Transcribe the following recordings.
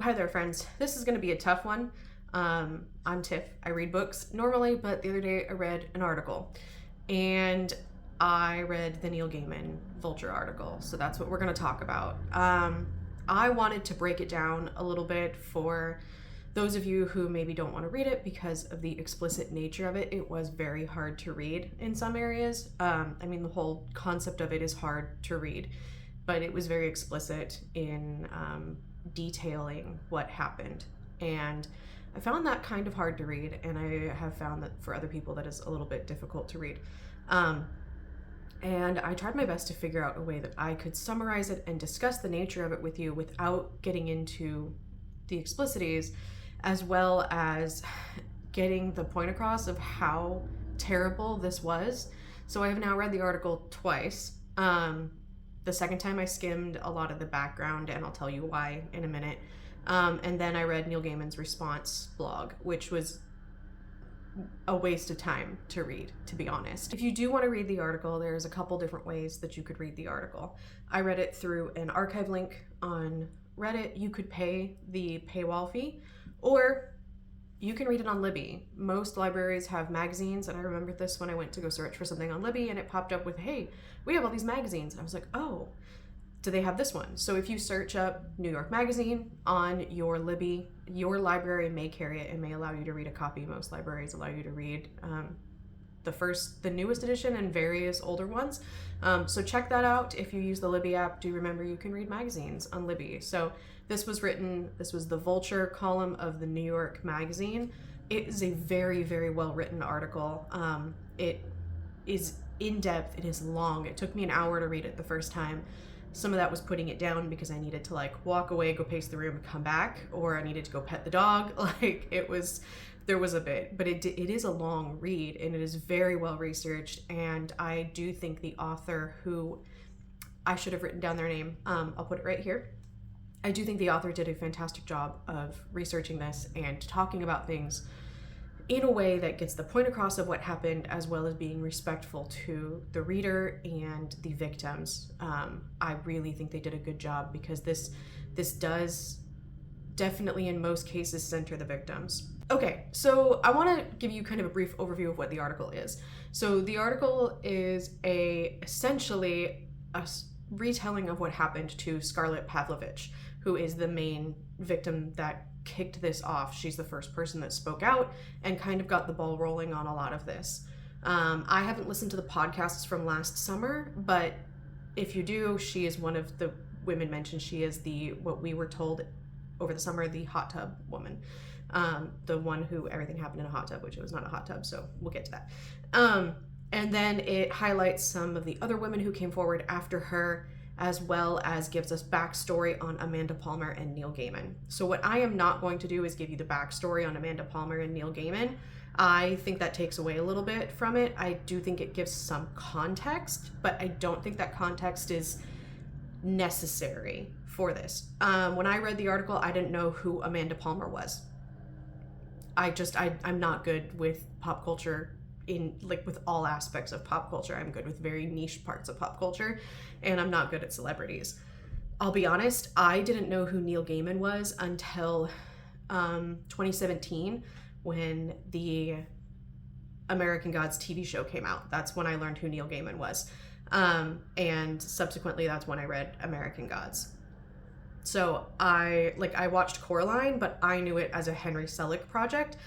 Hi there, friends. This is going to be a tough one. I'm Tiff. I read books normally, but the other day I read an article, and I read the Neil Gaiman Vulture article, so that's what we're going to talk about. I wanted to break it down a little bit for those of you who maybe don't want to read it because of the explicit nature of it. It was very hard to read in some areas. The whole concept of it is hard to read, but it was very explicit in detailing what happened. And I found that kind of hard to read, and I have found that for other people that is a little bit difficult to read. And I tried my best to figure out a way that I could summarize it and discuss the nature of it with you without getting into the explicities, as well as getting the point across of how terrible this was. So I have now read the article twice. The second time I skimmed a lot of the background, and I'll tell you why in a minute. And then I read Neil Gaiman's response blog, which was a waste of time to read, to be honest. If you do want to read the article, there's a couple different ways that you could read the article. I read it through an archive link on Reddit. You could pay the paywall fee, or you can read it on Libby. Most libraries have magazines, and I remember this when I went to go search for something on Libby, and it popped up with, hey, we have all these magazines. And I was like, oh, do they have this one? So if you search up New York Magazine on your Libby, your library may carry it and may allow you to read a copy. Most libraries allow you to read the newest edition and various older ones. So check that out. If you use the Libby app, do remember you can read magazines on Libby. So this was the Vulture column of the New York Magazine. It is a very, very well written article. It is in depth, it is long. It took me an hour to read it the first time. Some of that was putting it down because I needed to walk away, go pace the room, and come back, or I needed to go pet the dog. There was a bit, but it is a long read, and it is very well researched. And I do think the author, who I should have written down their name, I'll put it right here. I do think the author did a fantastic job of researching this and talking about things in a way that gets the point across of what happened, as well as being respectful to the reader and the victims. I really think they did a good job, because this does definitely in most cases center the victims. Okay, so I want to give you kind of a brief overview of what the article is. So the article is essentially a retelling of what happened to Scarlett Pavlovich, who is the main victim that kicked this off. She's the first person that spoke out and kind of got the ball rolling on a lot of this. I haven't listened to the podcasts from last summer, but if you do, she is one of the women mentioned. She is what we were told over the summer, the hot tub woman. The one who everything happened in a hot tub, which it was not a hot tub, so we'll get to that. And then it highlights some of the other women who came forward after her, as well as gives us backstory on Amanda Palmer and Neil Gaiman. So what I am not going to do is give you the backstory on Amanda Palmer and Neil Gaiman. I think that takes away a little bit from it. I do think it gives some context, but I don't think that context is necessary for this. When I read the article, I didn't know who Amanda Palmer was. I'm not good with pop culture with all aspects of pop culture. I'm good with very niche parts of pop culture, and I'm not good at celebrities. I'll be honest, I didn't know who Neil Gaiman was until 2017, when the American Gods TV show came out. That's when I learned who Neil Gaiman was. And subsequently, that's when I read American Gods. So I watched Coraline, but I knew it as a Henry Selick project,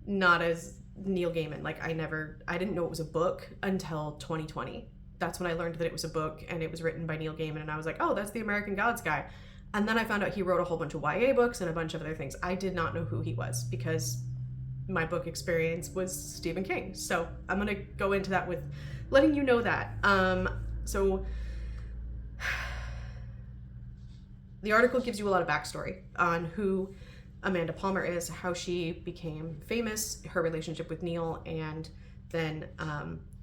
not as Neil Gaiman. I didn't know it was a book until 2020. That's when I learned that it was a book, and it was written by Neil Gaiman, and I was like, oh, that's the American Gods guy. And then I found out he wrote a whole bunch of YA books and a bunch of other things. I did not know who he was, because my book experience was Stephen King. So I'm gonna go into that with letting you know that. So the article gives you a lot of backstory on who Amanda Palmer is, how she became famous, her relationship with Neil, and then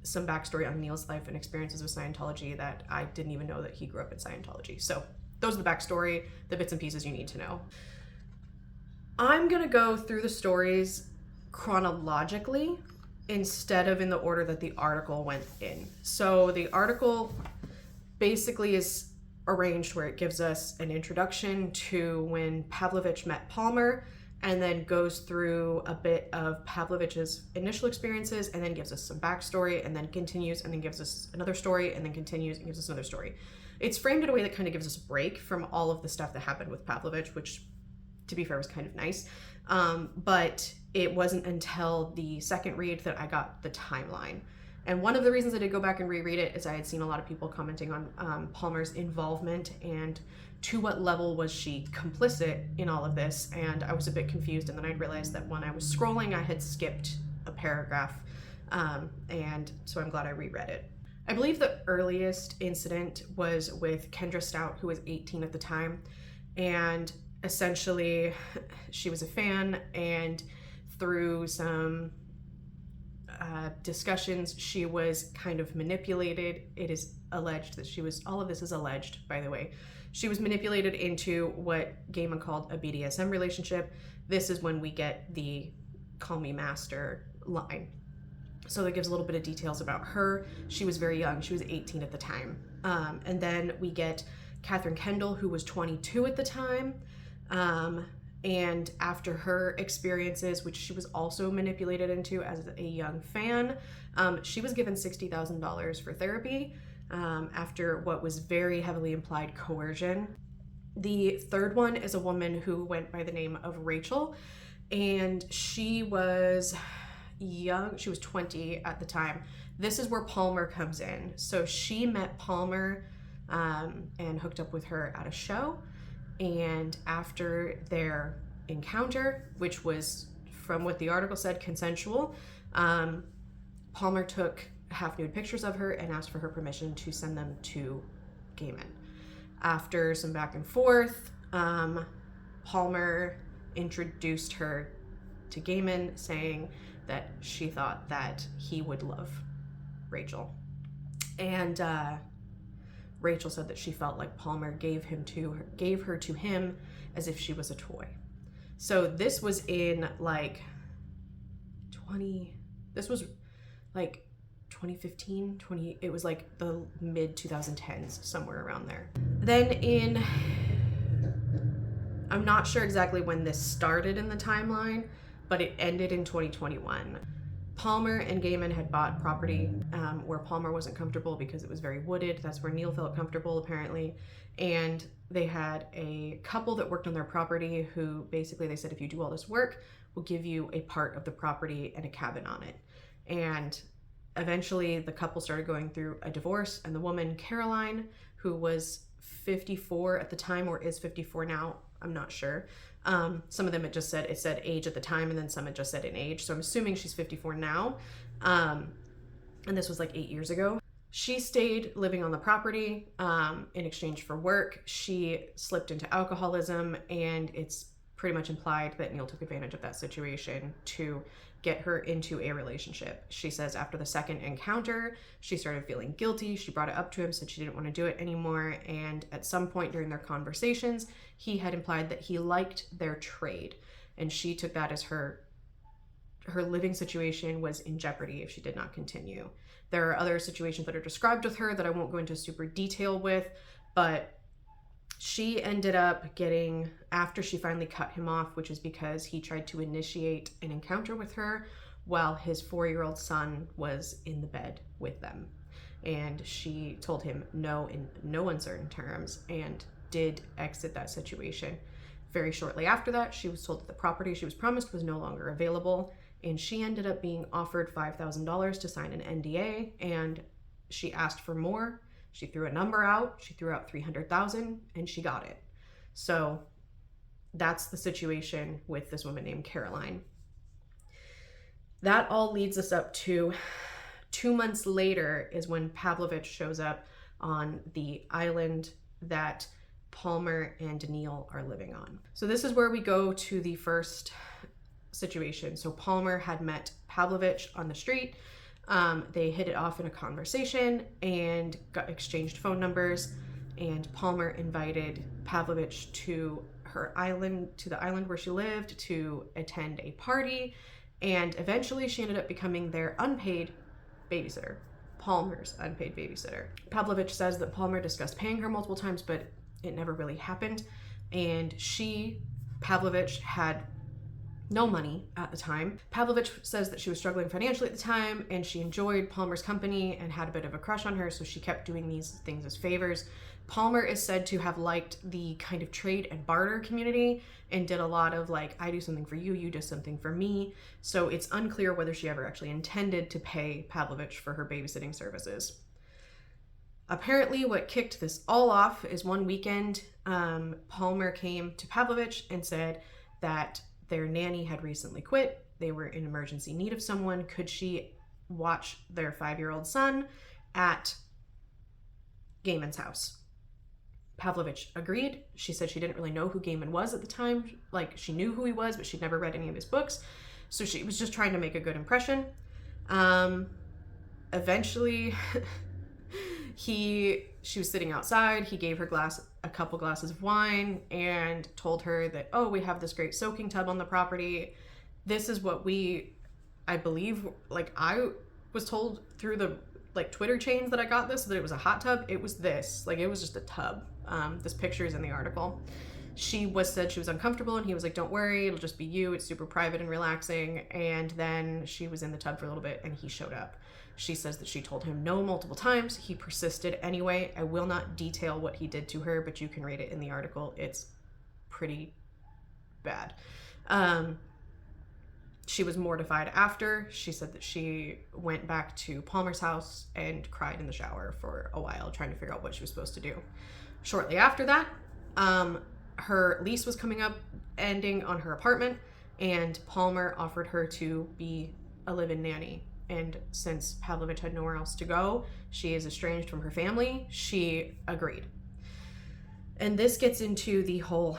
some backstory on Neil's life and experiences with Scientology that I didn't even know that he grew up in Scientology. So those are the backstory, the bits and pieces you need to know. I'm gonna go through the stories chronologically instead of in the order that the article went in. So the article basically is arranged where it gives us an introduction to when Pavlovich met Palmer, and then goes through a bit of Pavlovich's initial experiences, and then gives us some backstory, and then continues, and then gives us another story, and then continues and gives us another story. It's framed in a way that kind of gives us a break from all of the stuff that happened with Pavlovich, which, to be fair, was kind of nice. But it wasn't until the second read that I got the timeline. And one of the reasons I did go back and reread it is I had seen a lot of people commenting on Palmer's involvement and to what level was she complicit in all of this. And I was a bit confused, and then I realized that when I was scrolling, I had skipped a paragraph. And so I'm glad I reread it. I believe the earliest incident was with Kendra Stout, who was 18 at the time. And essentially, she was a fan, and through some discussions, she was kind of manipulated. It is alleged that she was, all of this is alleged, by the way, she was manipulated into what Gaiman called a BDSM relationship. This is when we get the "call me master" line. So that gives a little bit of details about her. She was very young. She was 18 at the time. And then we get Katherine Kendall, who was 22 at the time. And after her experiences, which she was also manipulated into as a young fan, she was given $60,000 for therapy after what was very heavily implied coercion. The third one is a woman who went by the name of Rachel, and she was young. She was 20 at the time. This is where Palmer comes in. So she met Palmer and hooked up with her at a show. And after their encounter, which was, from what the article said, consensual, Palmer took half-nude pictures of her and asked for her permission to send them to Gaiman. After some back and forth, Palmer introduced her to Gaiman, saying that she thought that he would love Rachel. And Rachel said that she felt like Palmer gave her to him as if she was a toy. So this was in like 2015, it was like the mid 2010s, somewhere around there. Then I'm not sure exactly when this started in the timeline, but it ended in 2021. Palmer and Gaiman had bought property where Palmer wasn't comfortable because it was very wooded. That's where Neil felt comfortable, apparently. And they had a couple that worked on their property who basically, they said, if you do all this work, we'll give you a part of the property and a cabin on it. And eventually the couple started going through a divorce, and the woman, Caroline, who was 54 at the time, or is 54 now, I'm not sure. Some of them it said age at the time, and then some it just said in age. So I'm assuming she's 54 now. And this was like 8 years ago. She stayed living on the property in exchange for work. She slipped into alcoholism, and it's pretty much implied that Neil took advantage of that situation to get her into a relationship. She says after the second encounter, she started feeling guilty. She brought it up to him, said she didn't want to do it anymore. And at some point during their conversations, he had implied that he liked their trade. And she took that as her living situation was in jeopardy if she did not continue. There are other situations that are described with her that I won't go into super detail with, but she ended up getting, after she finally cut him off, which is because he tried to initiate an encounter with her while his 4-year-old son was in the bed with them. And she told him no in no uncertain terms and did exit that situation. Very shortly after that, she was told that the property she was promised was no longer available, and she ended up being offered $5,000 to sign an NDA, and she asked for more. She threw a number out. She threw out $300,000, and she got it. So that's the situation with this woman named Caroline. That all leads us up to 2 months later is when Pavlovich shows up on the island that Palmer and Neil are living on. So this is where we go to the first situation. So Palmer had met Pavlovich on the street. They hit it off in a conversation and got exchanged phone numbers, and Palmer invited Pavlovich to her island, to the island where she lived, to attend a party, and eventually she ended up becoming their unpaid babysitter. Palmer's unpaid babysitter. Pavlovich says that Palmer discussed paying her multiple times, but it never really happened. And Pavlovich, had no money at the time. Pavlovich says that she was struggling financially at the time, and she enjoyed Palmer's company and had a bit of a crush on her, so she kept doing these things as favors. Palmer is said to have liked the kind of trade and barter community and did a lot of like, I do something for you, you do something for me. So it's unclear whether she ever actually intended to pay Pavlovich for her babysitting services. Apparently what kicked this all off is one weekend, Palmer came to Pavlovich and said that their nanny had recently quit. They were in emergency need of someone. Could she watch their 5-year-old son at Gaiman's house? Pavlovich agreed. She said she didn't really know who Gaiman was at the time. Like, she knew who he was, but she'd never read any of his books. So she was just trying to make a good impression. Eventually, she was sitting outside. He gave her a couple glasses of wine and told her that, oh, we have this great soaking tub on the property. This is what I believe, like, I was told through the like Twitter chains that I got this, that it was a hot tub. It was this, like, it was just a tub. This picture is in the article. She said she was uncomfortable, and he was like, don't worry, it'll just be you. It's super private and relaxing. And then she was in the tub for a little bit, and he showed up. She says that she told him no multiple times. He persisted anyway. I will not detail what he did to her, but you can read it in the article. It's pretty bad. She was mortified after. She said that she went back to Palmer's house and cried in the shower for a while, trying to figure out what she was supposed to do. Shortly after that, her lease was coming up, ending on her apartment, and Palmer offered her to be a live-in nanny. And since Pavlovich had nowhere else to go, she is estranged from her family, she agreed. And this gets into the whole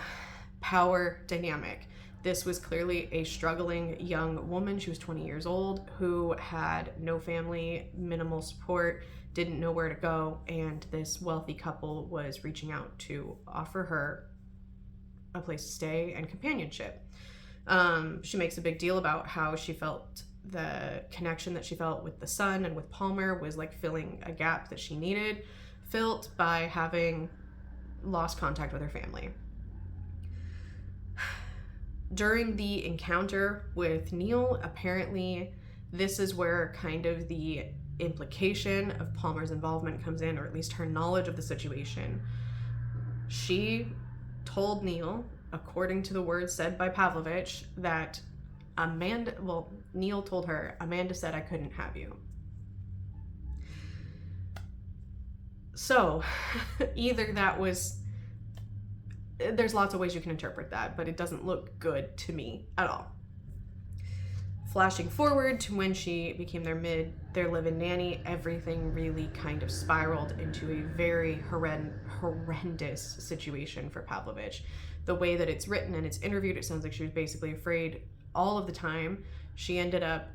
power dynamic. This was clearly a struggling young woman. She was 20 years old, who had no family, minimal support, didn't know where to go, and this wealthy couple was reaching out to offer her a place to stay and companionship. She makes a big deal about how she felt the connection that she felt with the son and with Palmer was like filling a gap that she needed filled by having lost contact with her family. During the encounter with Neil, apparently this is where kind of the implication of Palmer's involvement comes in, or at least her knowledge of the situation. She told Neil, according to the words said by Pavlovich, that Neil told her, Amanda said I couldn't have you. So, either that was, there's lots of ways you can interpret that, but it doesn't look good to me at all. Flashing forward to when she became their live-in nanny, everything really kind of spiraled into a very horrendous situation for Pavlovich. The way that it's written and it's interviewed, it sounds like she was basically afraid all of the time. She ended up,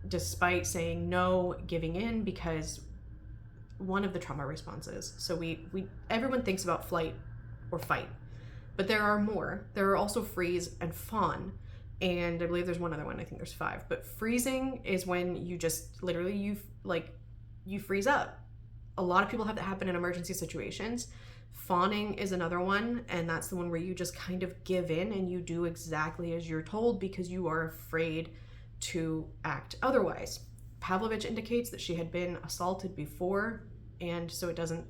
despite saying no, giving in, because one of the trauma responses. So everyone thinks about flight or fight, but there are more. There are also freeze and fawn. And I believe there's one other one. I think there's 5. But freezing is when you just literally, you freeze up. A lot of people have that happen in emergency situations. Fawning is another one, and that's the one where you just kind of give in and you do exactly as you're told because you are afraid to act otherwise. Pavlovich indicates that she had been assaulted before, and so it doesn't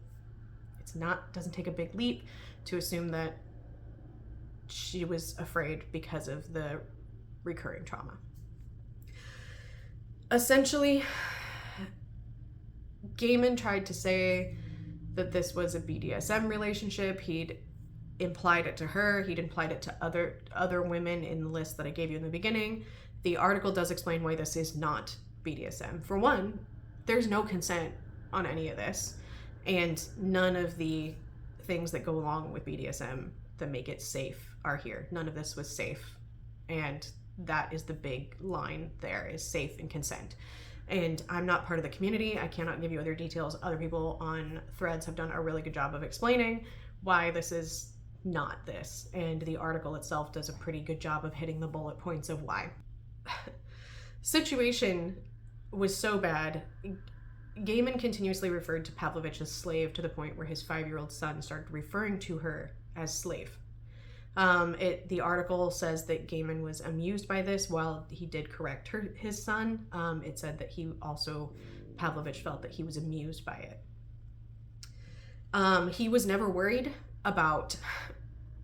take a big leap to assume that she was afraid because of the recurring trauma. Essentially, Gaiman tried to say that this was a BDSM relationship. He'd implied it to her. He'd implied it to other women in the list that I gave you in the beginning. The article does explain why this is not BDSM. For one, there's no consent on any of this, and none of the things that go along with BDSM that make it safe are here. None of this was safe, and that is the big line there, is safe and consent. And I'm not part of the community. I cannot give you other details. Other people on threads have done a really good job of explaining why this is not this, and the article itself does a pretty good job of hitting the bullet points of why. Situation was so bad, Gaiman continuously referred to Pavlovich as slave to the point where his 5-year-old son started referring to her as slave. The article says that Gaiman was amused by this. While he did correct his son, it said that Pavlovich felt that he was amused by it. He was never worried about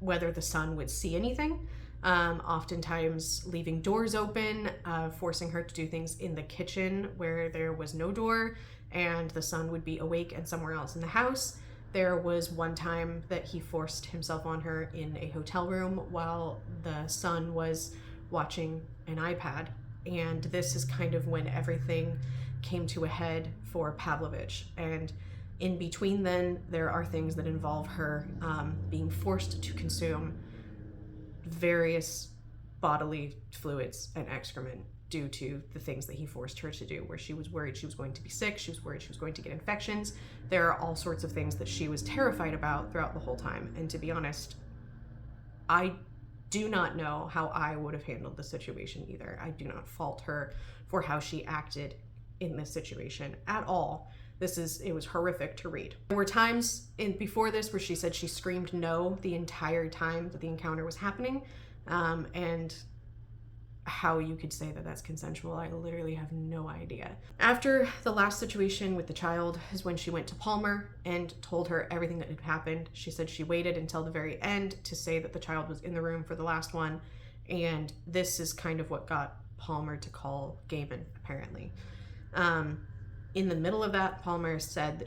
whether the son would see anything, oftentimes leaving doors open, forcing her to do things in the kitchen where there was no door, and the son would be awake and somewhere else in the house. There was one time that he forced himself on her in a hotel room while the son was watching an iPad. And this is kind of when everything came to a head for Pavlovich. And in between then, there are things that involve her being forced to consume various bodily fluids and excrement due to the things that he forced her to do, where she was worried she was going to be sick, she was worried she was going to get infections. There are all sorts of things that she was terrified about throughout the whole time. And to be honest, I do not know how I would have handled the situation either. I do not fault her for how she acted in this situation at all. It was horrific to read. There were times before this where she said she screamed no the entire time that the encounter was happening, and how you could say that that's consensual, I literally have no idea. After the last situation with the child is when she went to Palmer and told her everything that had happened. She said she waited until the very end to say that the child was in the room for the last one, and this is kind of what got Palmer to call Gaiman, apparently. In the middle of that, Pavlovich said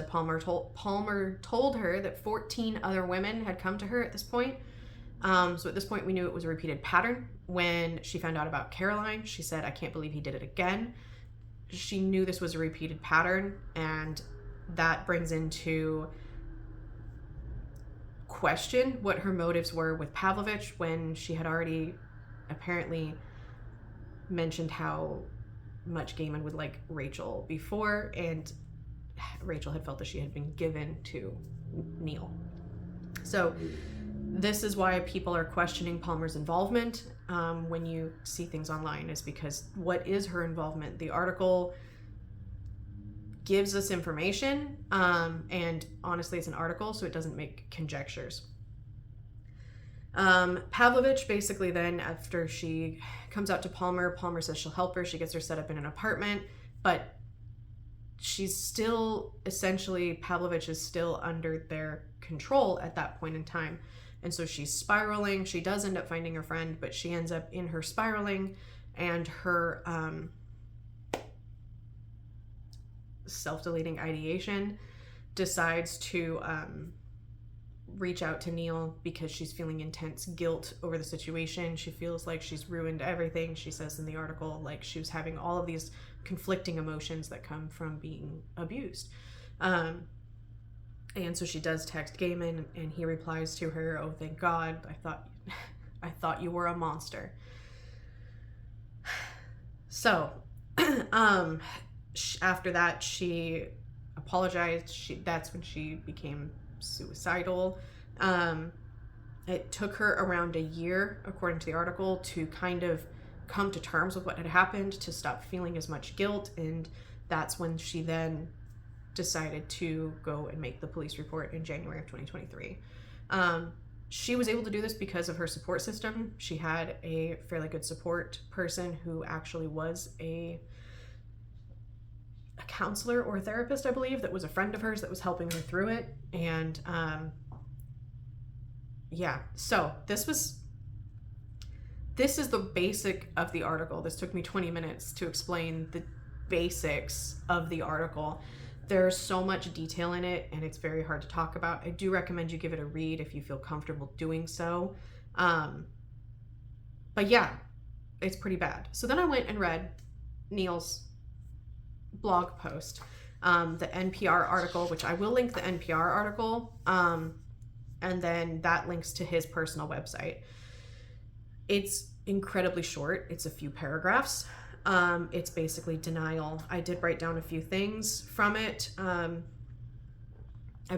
Palmer told her that 14 other women had come to her at this point. So at this point, we knew it was a repeated pattern. When she found out about Caroline, she said, "I can't believe he did it again." She knew this was a repeated pattern, and that brings into question what her motives were with Pavlovich when she had already apparently mentioned how much Gaiman would like Rachel before, and Rachel had felt that she had been given to Neil. So this is why people are questioning Palmer's involvement when you see things online, is because what is her involvement? The article gives us information, and honestly, it's an article, so it doesn't make conjectures. Pavlovich basically then, after she comes out to Palmer says she'll help her. She gets her set up in an apartment, but she's still, essentially, Pavlovich is still under their control at that point in time. And so she's spiraling. She does end up finding her friend, but she ends up in her spiraling, and her self-deleting ideation decides to reach out to Neil because she's feeling intense guilt over the situation. She feels like she's ruined everything. She says in the article, like, she was having all of these conflicting emotions that come from being abused. And so she does text Gaiman, and he replies to her, "Oh, thank God, I thought you were a monster." So, after that, she apologized. That's when she became suicidal. It took her around a year, according to the article, to kind of come to terms with what had happened, to stop feeling as much guilt, and that's when she then decided to go and make the police report in January of 2023. She was able to do this because of her support system. She had a fairly good support person who actually was a counselor or a therapist, I believe, that was a friend of hers that was helping her through it. And so this is the basic of the article. This took me 20 minutes to explain the basics of the article. There's so much detail in it, and it's very hard to talk about. I do recommend you give it a read if you feel comfortable doing so. But yeah, it's pretty bad. So then I went and read Neil's blog post, the NPR article, which I will link the NPR article, and then that links to his personal website. It's incredibly short. It's a few paragraphs. It's basically denial. I did write down a few things from it. I've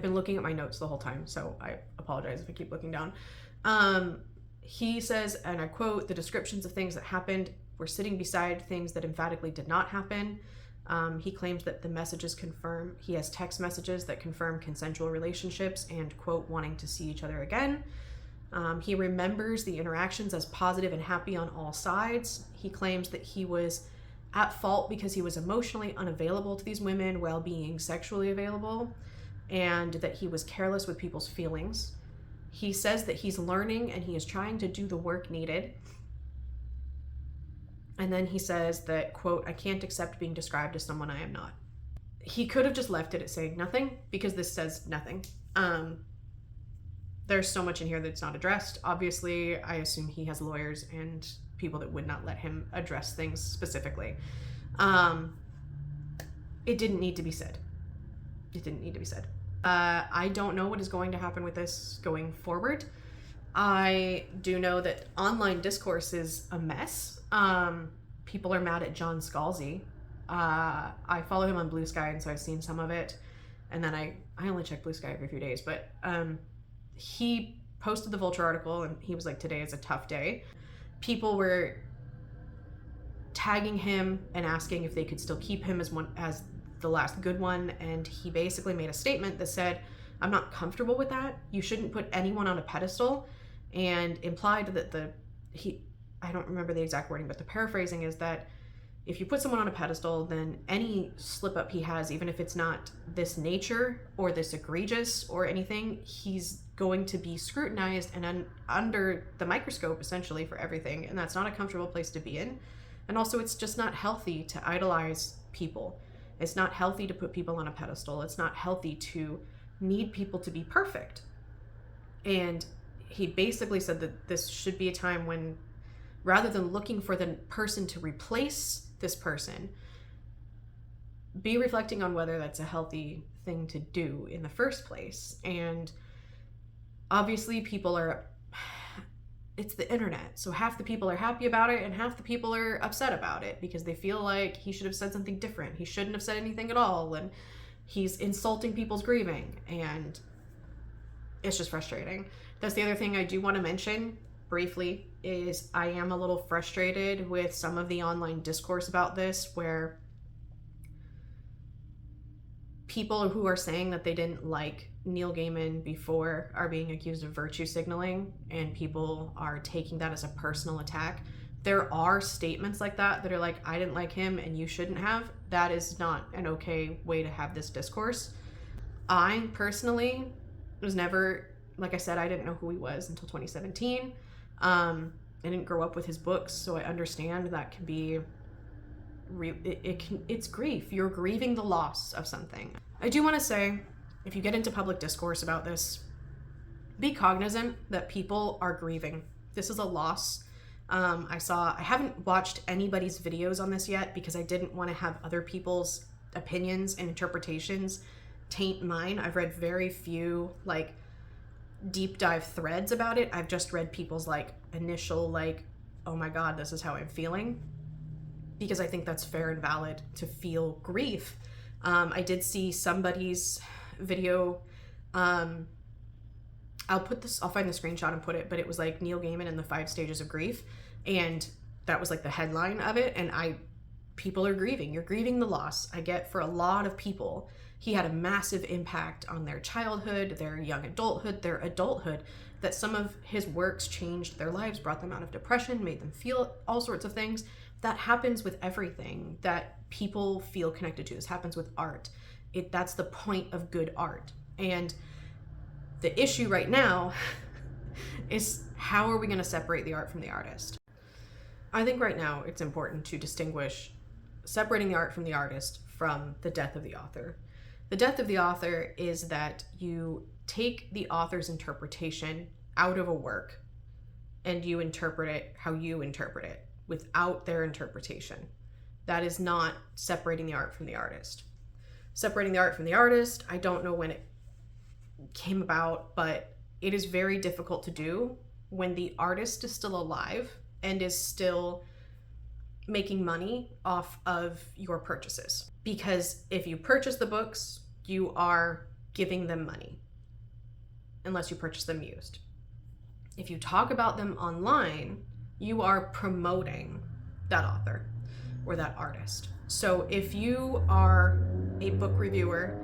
been looking at my notes the whole time, so I apologize if I keep looking down. He says, and I quote, "The descriptions of things that happened were sitting beside things that emphatically did not happen. He claims that the messages confirm, he has text messages that confirm consensual relationships and, quote, wanting to see each other again. He remembers the interactions as positive and happy on all sides. He claims that he was at fault because he was emotionally unavailable to these women while being sexually available, and that he was careless with people's feelings. He says that he's learning and he is trying to do the work needed. And then he says that, quote, I can't accept being described as someone I am not. He could have just left it at saying nothing, because this says nothing. There's so much in here that's not addressed. Obviously, I assume he has lawyers and people that would not let him address things specifically. It didn't need to be said. It didn't need to be said. I don't know what is going to happen with this going forward. I do know that online discourse is a mess. People are mad at John Scalzi. I follow him on Blue Sky, and so I've seen some of it. And then I only check Blue Sky every few days, but he posted the Vulture article, and he was like, today is a tough day. People were tagging him and asking if they could still keep him as the last good one, and he basically made a statement that said, I'm not comfortable with that. You shouldn't put anyone on a pedestal, and implied that I don't remember the exact wording, but the paraphrasing is that if you put someone on a pedestal, then any slip up he has, even if it's not this nature or this egregious or anything, he's going to be scrutinized and under the microscope essentially for everything. And that's not a comfortable place to be in. And also, it's just not healthy to idolize people. It's not healthy to put people on a pedestal. It's not healthy to need people to be perfect. And he basically said that this should be a time when, rather than looking for the person to replace this person, be reflecting on whether that's a healthy thing to do in the first place. And obviously it's the internet, so half the people are happy about it and half the people are upset about it because they feel like he should have said something different. He shouldn't have said anything at all, and he's insulting people's grieving, and it's just frustrating. That's the other thing I do want to mention briefly, is I am a little frustrated with some of the online discourse about this, where people who are saying that they didn't like Neil Gaiman before are being accused of virtue signaling, and people are taking that as a personal attack. There are statements like that are like, I didn't like him and you shouldn't have. That is not an okay way to have this discourse. I personally was never, like I said, I didn't know who he was until 2017. I didn't grow up with his books, so I understand that can be it's grief. You're grieving the loss of something. I do want to say, if you get into public discourse about this, be cognizant that people are grieving. This is a loss. I haven't watched anybody's videos on this yet because I didn't want to have other people's opinions and interpretations taint mine. I've read very few deep dive threads about it. I've just read people's initial oh my god, this is how I'm feeling, because I think that's fair and valid to feel grief. I did see somebody's video. I'll find the screenshot and put it, but it was Neil Gaiman and the 5 stages of grief, and that was the headline of it. And people are grieving. You're grieving the loss. I get, for a lot of people, he had a massive impact on their childhood, their young adulthood, their adulthood, that some of his works changed their lives, brought them out of depression, made them feel all sorts of things. That happens with everything that people feel connected to. This happens with art. That's the point of good art. And the issue right now is, how are we going to separate the art from the artist? I think right now it's important to distinguish separating the art from the artist from the death of the author. The death of the author is that you take the author's interpretation out of a work and you interpret it how you interpret it, without their interpretation. That is not separating the art from the artist. Separating the art from the artist, I don't know when it came about, but it is very difficult to do when the artist is still alive and is still making money off of your purchases. Because if you purchase the books, you are giving them money, unless you purchase them used. If you talk about them online, you are promoting that author or that artist. So if you are a book reviewer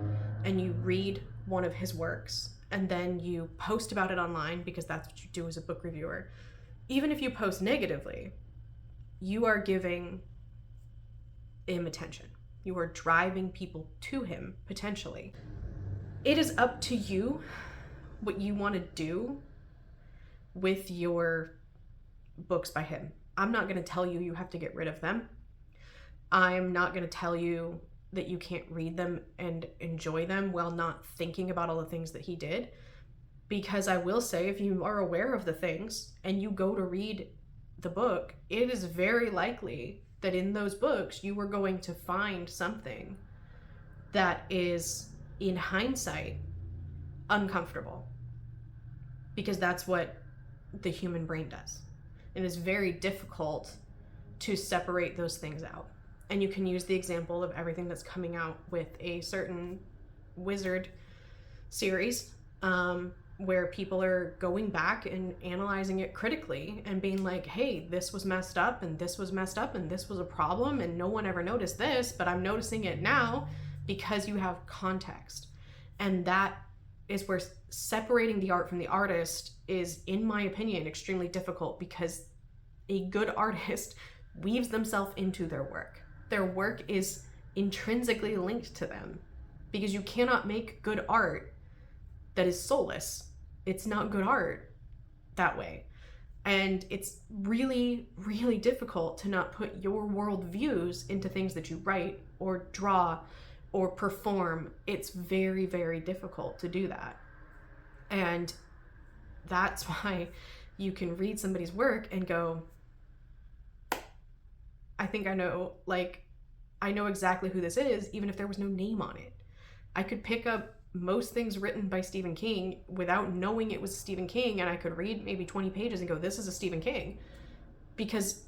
and you read one of his works and then you post about it online, because that's what you do as a book reviewer, even if you post negatively, you are giving him attention. You are driving people to him, potentially. It is up to you what you want to do with your books by him. I'm not going to tell you have to get rid of them. I'm not going to tell you that you can't read them and enjoy them while not thinking about all the things that he did. Because I will say, if you are aware of the things and you go to read the book, it is very likely that in those books you are going to find something that is, in hindsight, uncomfortable. Because that's what the human brain does. It is very difficult to separate those things out. And you can use the example of everything that's coming out with a certain wizard series, where people are going back and analyzing it critically and being like, hey, this was messed up and this was messed up and this was a problem and no one ever noticed this, but I'm noticing it now because you have context. And that is where separating the art from the artist is, in my opinion, extremely difficult, because a good artist weaves themselves into their work. Their work is intrinsically linked to them, because you cannot make good art that is soulless. It's not good art that way. And it's really, really difficult to not put your worldviews into things that you write or draw or perform. It's very, very difficult to do that. And that's why you can read somebody's work and go, I think I know exactly who this is, even if there was no name on it. I could pick up most things written by Stephen King without knowing it was Stephen King, and I could read maybe 20 pages and go, this is a Stephen King, because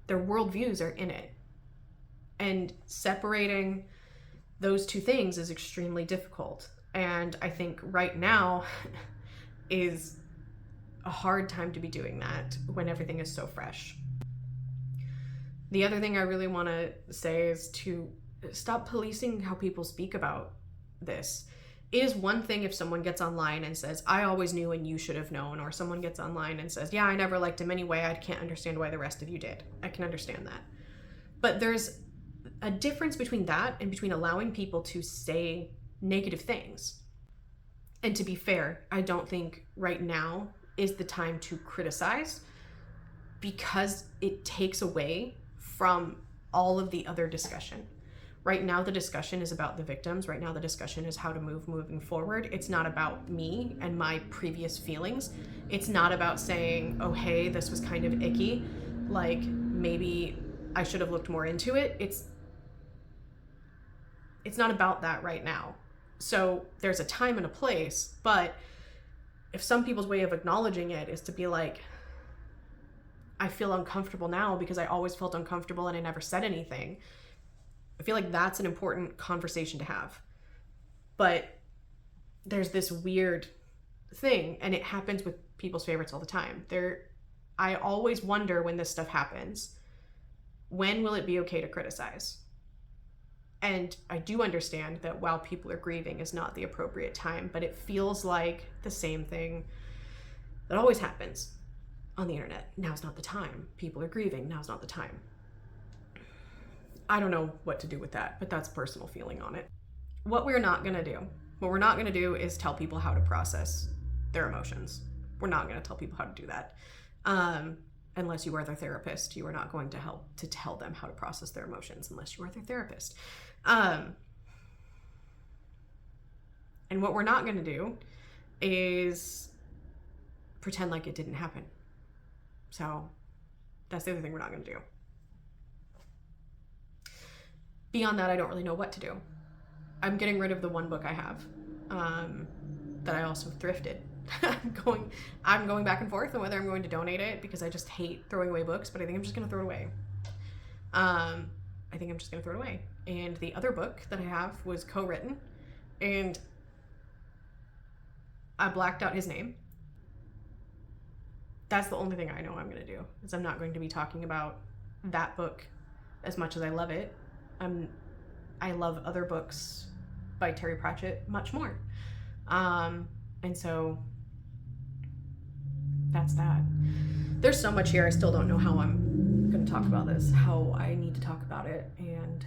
their worldviews are in it. And separating those two things is extremely difficult. And I think right now is a hard time to be doing that when everything is so fresh. The other thing I really want to say is to stop policing how people speak about this. It is one thing if someone gets online and says, I always knew and you should have known, or someone gets online and says, yeah, I never liked him anyway, I can't understand why the rest of you did. I can understand that. But there's a difference between that and between allowing people to say negative things. And to be fair, I don't think right now is the time to criticize, because it takes away from all of the other discussion. Right now, the discussion is about the victims. Right now, the discussion is how to moving forward. It's not about me and my previous feelings. It's not about saying, oh, hey, this was kind of icky. Like, maybe I should have looked more into it. It's not about that right now. So there's a time and a place, but if some people's way of acknowledging it is to be like, I feel uncomfortable now because I always felt uncomfortable and I never said anything, I feel like that's an important conversation to have. But there's this weird thing, and it happens with people's favorites all the time. I always wonder when this stuff happens, when will it be okay to criticize? And I do understand that while people are grieving is not the appropriate time, but it feels like the same thing that always happens on the internet. Now's not the time. People are grieving. Now's not the time. I don't know what to do with that, but that's personal feeling on it. What we're not going to do is tell people how to process their emotions. We're not going to tell people how to do that. Unless you are their therapist, you are not going to help to tell them how to process their emotions unless you are their therapist. And what we're not going to do is pretend like it didn't happen. So that's the other thing we're not going to do. Beyond that, I don't really know what to do. I'm getting rid of the one book I have that I also thrifted. I'm going back and forth on whether I'm going to donate it, because I just hate throwing away books, but I think I'm just going to throw it away. And the other book that I have was co-written, and I blacked out his name. That's the only thing I know I'm going to do, is I'm not going to be talking about that book as much as I love it. I love other books by Terry Pratchett much more. And so that's that. There's so much here. I still don't know how I'm going to talk about this, how I need to talk about it. And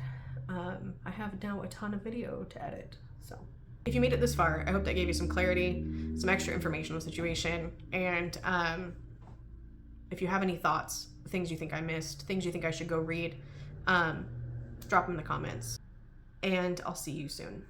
I have now a ton of video to edit. So if you made it this far, I hope that gave you some clarity, some extra information on the situation. And if you have any thoughts, things you think I missed, things you think I should go read, drop them in the comments. And I'll see you soon.